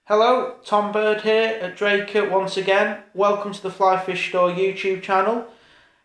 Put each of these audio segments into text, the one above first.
Hello, Tom Bird here at Draker once again. Welcome to the Flyfishstore YouTube channel.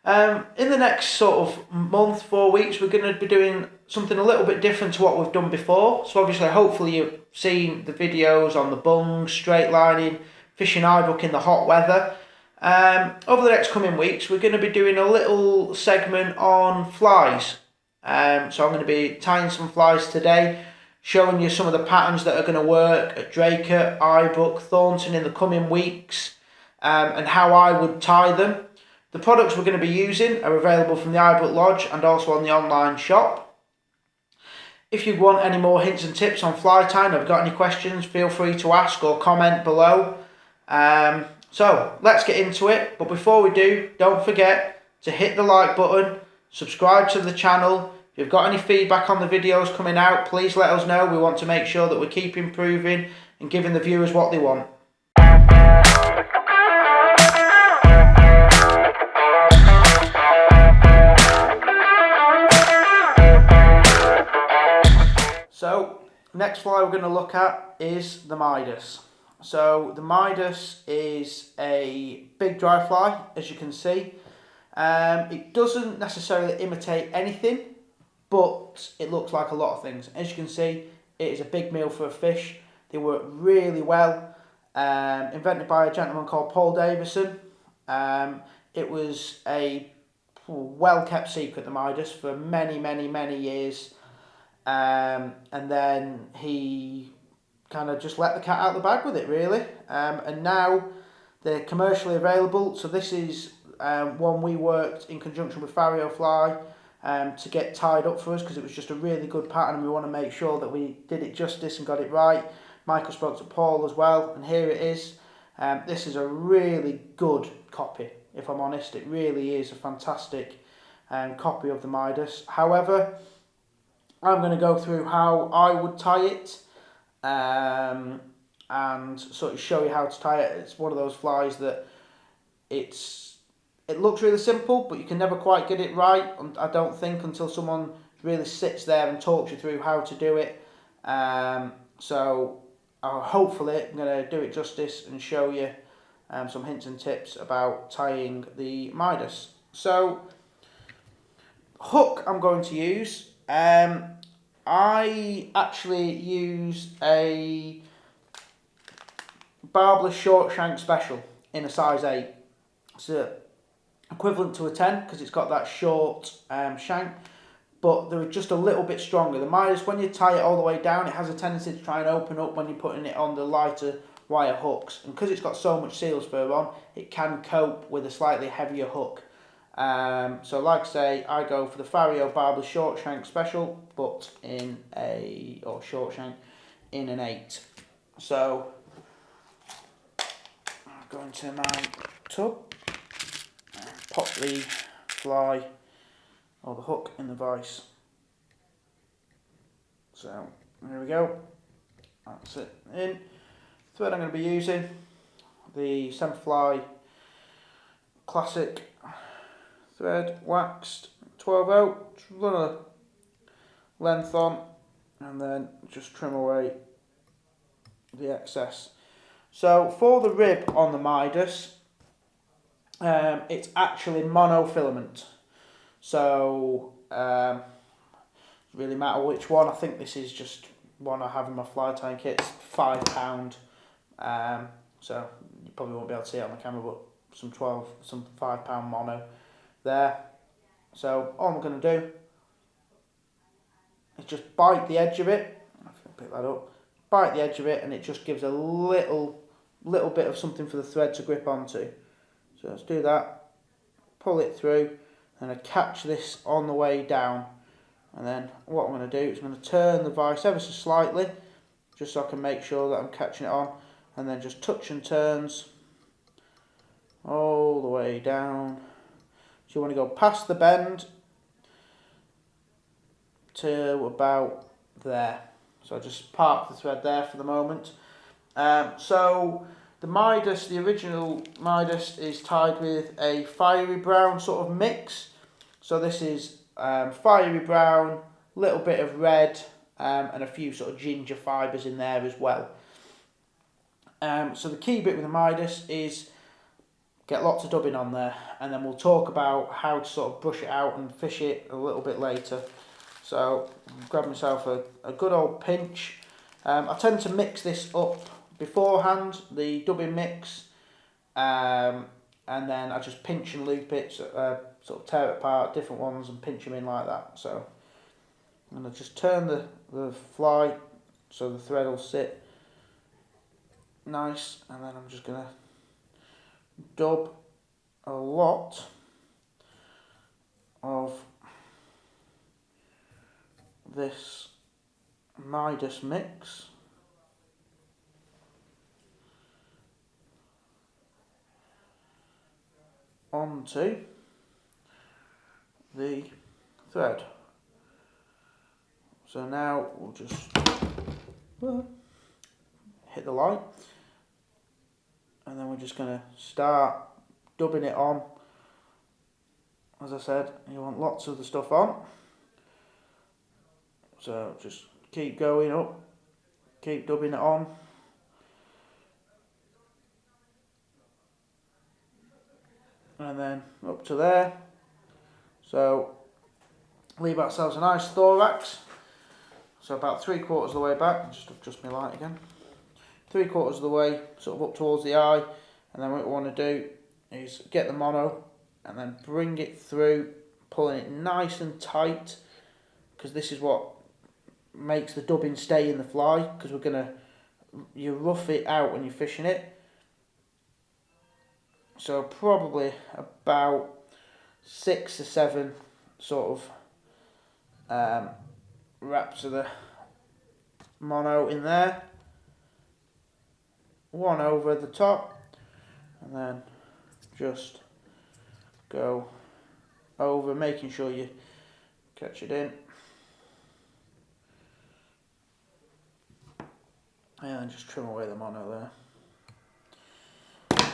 In the next sort of month, 4 weeks, we're going to be doing something a little bit different to what we've done before. So obviously, hopefully you've seen the videos on the bungs, straight lining, fishing eyebook in the hot weather. Over the next coming weeks, we're going to be doing a little segment on flies. So I'm going to be tying some flies today, showing you some of the patterns that are going to work at Draker, iBook, Thornton in the coming weeks, and how I would tie them. The products we're going to be using are available from the iBook Lodge and also on the online shop. If you want any more hints and tips on fly tying, or have got any questions, feel free to ask or comment below. So let's get into it, but before we do, don't forget to hit the like button, subscribe to the channel. If you've got any feedback on the videos coming out, please let us know. We want to make sure that we keep improving and giving the viewers what they want. So, next fly we're going to look at is the Midas. So, the Midas is a big dry fly, as you can see. It doesn't necessarily imitate anything, but it looks like a lot of things. As you can see, it is a big meal for a fish. They work really well. Invented by a gentleman called Paul Davison. It was a well-kept secret, the Midas, for many years. And then he kind of just let the cat out of the bag with it, really. And now they're commercially available. So this is one we worked in conjunction with Fly to get tied up for us, because it was just a really good pattern and we want to make sure that we did it justice and got it right. Michael spoke to Paul as well, and here it is. This is a really good copy, if I'm honest. It really is a fantastic copy of the Midas. However, I'm going to go through how I would tie it and sort of show you how to tie it. It's one of those flies that it looks really simple, but you can never quite get it right, I don't think, until someone really sits there and talks you through how to do it. So hopefully I'm going to do it justice and show you some hints and tips about tying the Midas. So, hook I'm going to use. I actually use a barbless short shank special in a size 8. So equivalent to a 10 because it's got that short shank, but they're just a little bit stronger. The Midas, when you tie it all the way down, it has a tendency to try and open up when you're putting it on the lighter wire hooks, and because it's got so much seals fur on, it can cope with a slightly heavier hook. So like I say, I go for the Fario Barbless short shank special, but short shank in an 8. So I'll go into my tub, pop the fly or the hook in the vise. So there we go. That's it in. Thread I'm going to be using, the Fly Classic thread, waxed 12/0. Just run a length on and then just trim away the excess. So for the rib on the Midas, it's actually monofilament. So it doesn't really matter which one. I think this is just one I have in my fly tying kit. It's £5. So you probably won't be able to see it on the camera, but some £5 mono there. So all I'm going to do is just bite the edge of it. I can pick that up. Bite the edge of it, and it just gives a little bit of something for the thread to grip onto. So let's do that. Pull it through, and I catch this on the way down. And then what I'm going to do is I'm going to turn the vise ever so slightly, just so I can make sure that I'm catching it on, and then just touch and turns all the way down. So you want to go past the bend to about there. So I just park the thread there for the moment. So the Midas, the original Midas, is tied with a fiery brown sort of mix. So this is fiery brown, little bit of red, and a few sort of ginger fibres in there as well. So the key bit with the Midas is get lots of dubbing on there, and then we'll talk about how to sort of brush it out and fish it a little bit later. So grab myself a good old pinch. I tend to mix this up beforehand, the dubbing mix, and then I just pinch and loop it, sort of tear it apart, different ones, and pinch them in like that. So I'm going to just turn the fly so the thread will sit nice, and then I'm just going to dub a lot of this Midas mix onto the thread. So now we'll just hit the light, and then we're just going to start dubbing it on. As I said, you want lots of the stuff on, so just keep going up, keep dubbing it on. And then up to there. So leave ourselves a nice thorax. So about 3/4 of the way back, just adjust my light again. 3/4 of the way, sort of up towards the eye, and then what we want to do is get the mono and then bring it through, pulling it nice and tight, because this is what makes the dubbing stay in the fly, because you rough it out when you're fishing it. So probably about 6 or 7 sort of wraps of the mono in there, one over the top, and then just go over, making sure you catch it in, and then just trim away the mono there.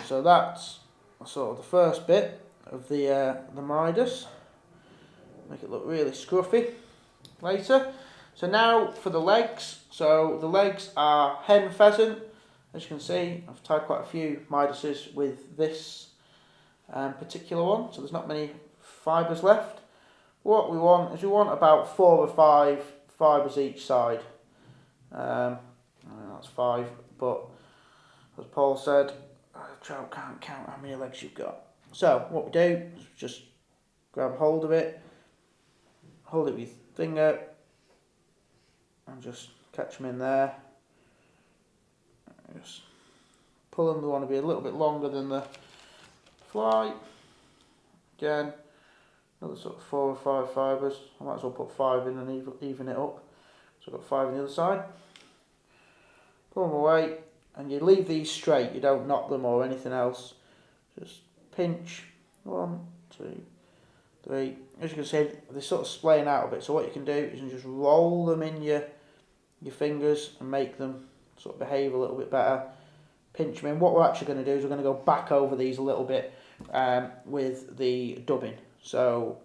So that's sort of the first bit of the Midas. Make it look really scruffy later. So now for the legs. So the legs are hen pheasant. As you can see, I've tied quite a few Midases with this particular one, so there's not many fibres left. What we want is about 4 or 5 fibres each side. I mean, that's 5, but as Paul said, a trout can't count how many legs you've got. So what we do is just grab hold of it, hold it with your finger, and just catch them in there. Just pull them. They want to be a little bit longer than the fly. Again, another sort of 4 or 5 fibres. I might as well put 5 in and even it up. So I've got 5 on the other side. Pull them away, and you leave these straight. You don't knot them or anything else. Just pinch. 1, 2, 3. As you can see, they're sort of splaying out a bit. So what you can do is you just roll them in your fingers and make them sort of behave a little bit better. Pinch them in. What we're actually going to do is we're going to go back over these a little bit with the dubbing. So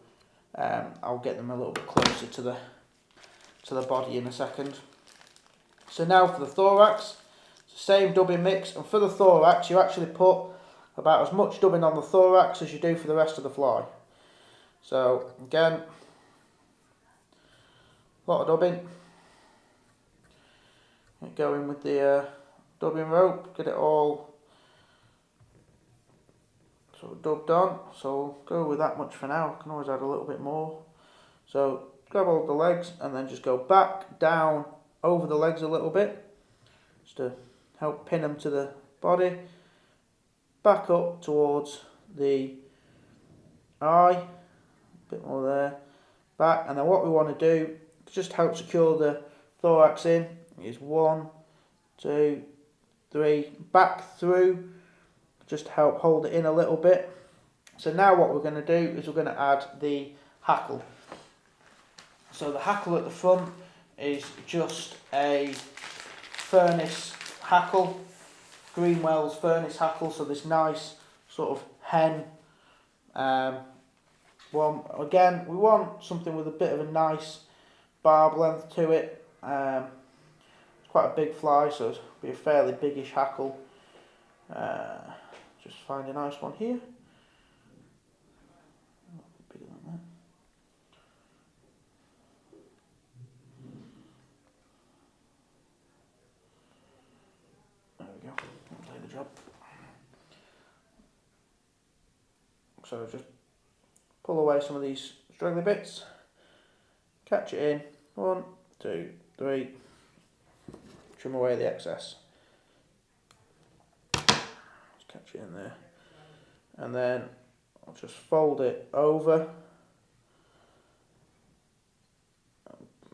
I'll get them a little bit closer to the body in a second. So now for the thorax, same dubbing mix, and for the thorax you actually put about as much dubbing on the thorax as you do for the rest of the fly. So again, a lot of dubbing. Go in with the dubbing rope, get it all sort of dubbed on. So we'll go with that much for now. I can always add a little bit more. So grab hold of the legs and then just go back, down, over the legs a little bit, just to help pin them to the body. Back up towards the eye, a bit more there, back, and then what we want to do to just help secure the thorax in is 1, 2, 3, back through, just to help hold it in a little bit. So now what we're going to do is we're going to add the hackle. So the hackle at the front is just a furnace hackle, Greenwell's furnace hackle, so this nice sort of hen one. Again, we want something with a bit of a nice barb length to it. It's quite a big fly, so it'll be a fairly biggish hackle. Just find a nice one here. Bigger than that. There we go. That'll do the job. So just pull away some of these straggly bits. Catch it in. 1, 2, 3. Trim away the excess. Just catch it in there. And then I'll just fold it over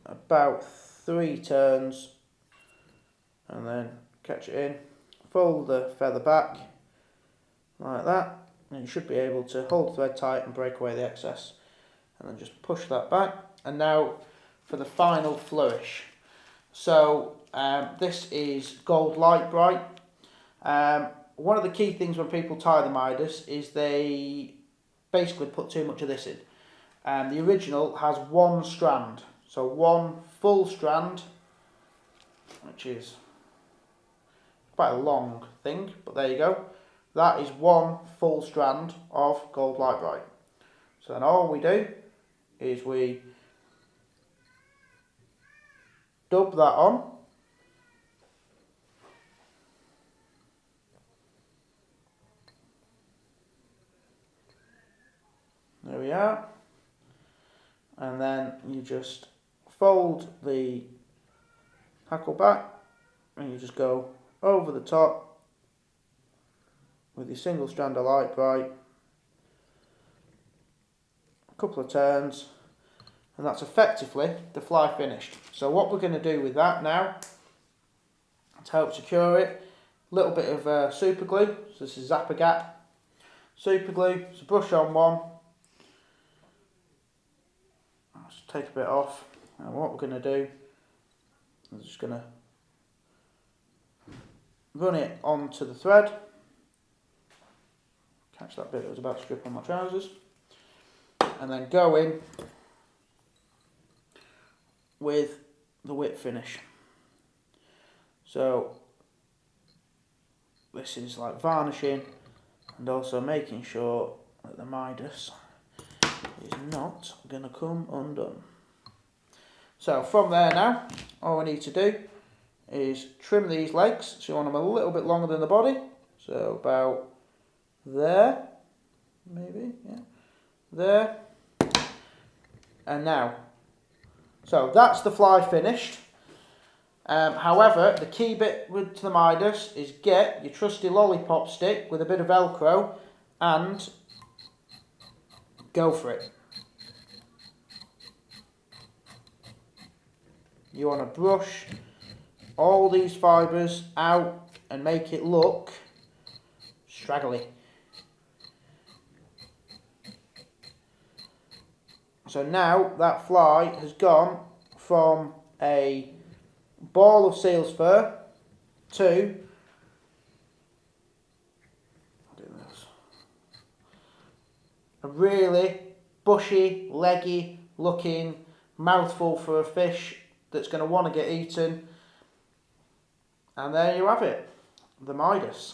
about 3 turns and then catch it in. Fold the feather back like that, and you should be able to hold the thread tight and break away the excess. And then just push that back. And now for the final flourish. So this is gold light bright. One of the key things when people tie the Midas is they basically put too much of this in. The original has 1 strand, so 1 full strand, which is quite a long thing, but there you go. That is 1 full strand of gold light bright. So then all we do is we dub that on. There we are. And then you just fold the hackle back and you just go over the top with your single strand of light bright. A couple of turns, and that's effectively the fly finished. So what we're going to do with that now, to help secure it, a little bit of super glue. So this is Zappa Gap super glue. So brush on one. I'll just take a bit off, and what we're going to do is just going to run it onto the thread. Catch that bit that was about to strip on my trousers. And then go in with the whip finish. So this is like varnishing and also making sure that the Midas is not going to come undone. So from there now, all we need to do is trim these legs. So you want them a little bit longer than the body. So about there, maybe, yeah, there. And now, so that's the fly finished. However, the key bit to the Midas is get your trusty lollipop stick with a bit of Velcro and go for it. You want to brush all these fibres out and make it look straggly. So now that fly has gone from a ball of seal's fur to a really bushy, leggy looking mouthful for a fish that's going to want to get eaten. And there you have it, the Midas.